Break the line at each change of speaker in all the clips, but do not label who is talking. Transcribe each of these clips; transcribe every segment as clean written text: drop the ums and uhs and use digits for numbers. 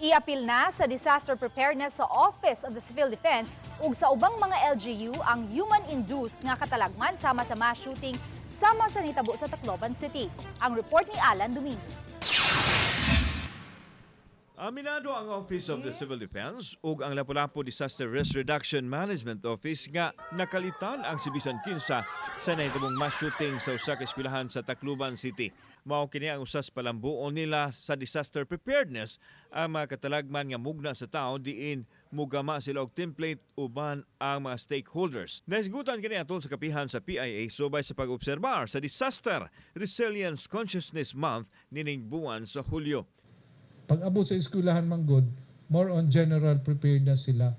Iapil na sa Disaster Preparedness sa Office of the Civil Defense ug sa ubang mga LGU ang human-induced nga katalagman sama sa mass shooting sama sa nitabo sa Tacloban City. Ang report ni Alan Domingo.
Aminado ang Office of the Civil Defense ug ang Lapu-Lapu Disaster Risk Reduction Management Office nga nakalitan ang si bisan kinsa sa nahitabong mass shooting sa usa ka eskwelahan sa Tacloban City. Mao kini ang usas palambuon nila sa disaster preparedness ang mga katalagman nga mugna sa tao diin mugama sila og template uban ang mga stakeholders. Naisgutan kini atol sa kapihan sa PIA subay sa pag-obserbar sa Disaster Resilience Consciousness Month nining buwan sa Hulyo.
Pag-abot sa eskwelahan manggod, more on general preparedness sila.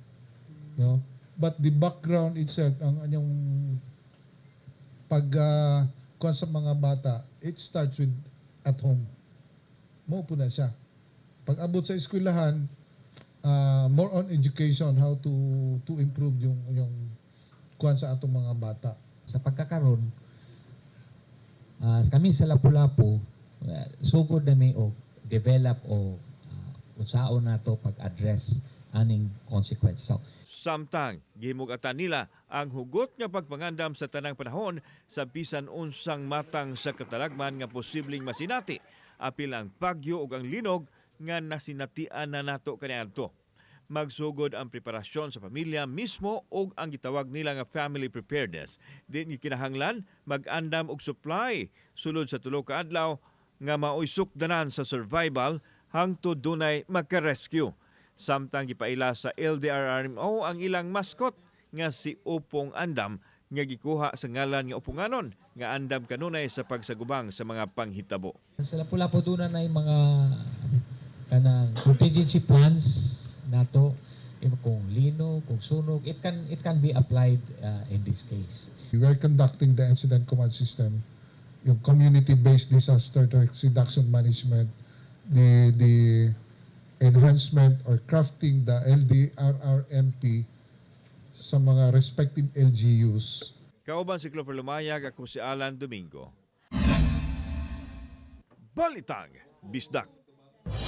No? But the background itself, ang anyong kuwan sa mga bata, it starts with at home. Mo po na siya. Pag-abot sa eskwelahan, more on education, how to improve yung kuwan sa atong mga bata.
Sa pagkakaroon, kami sa Lapu-Lapu, sugod na may develop o unsaon nato pag-address aning consequence. So,
Samtang gihimugatan nila ang hugot nga pagpangandam sa tanang panahon sa bisan unsang matang sa katalagman nga posibleng masinati apil ang bagyo ug ang linog nga nasinatian na nato kaniadto. Magsugod ang preparasyon sa pamilya mismo ug ang gitawag nila nga family preparedness. Din kinahanglan mag-andam og supply sulod sa tulo ka adlaw nga maoy sukdanan sa survival hangtod dunay magka-rescue. Samtang gipaila sa LDRRMO ang ilang mascot nga si Upong Andam nga gikuha sa ngalan nga upunganon nga andam kanunay sa pagsagubang sa mga panghitabo.
sa Lapu-Lapu doon na mga kanang contingency plans nato kung lino, kung sunog, it can be applied in this case.
We are conducting the incident command system, yung community-based disaster risk reduction management, the enhancement or crafting the LDRRMP sa mga respective LGUs.
Kauban si Clover Lumayag, ako si Alan Domingo. Balitang Bisdak.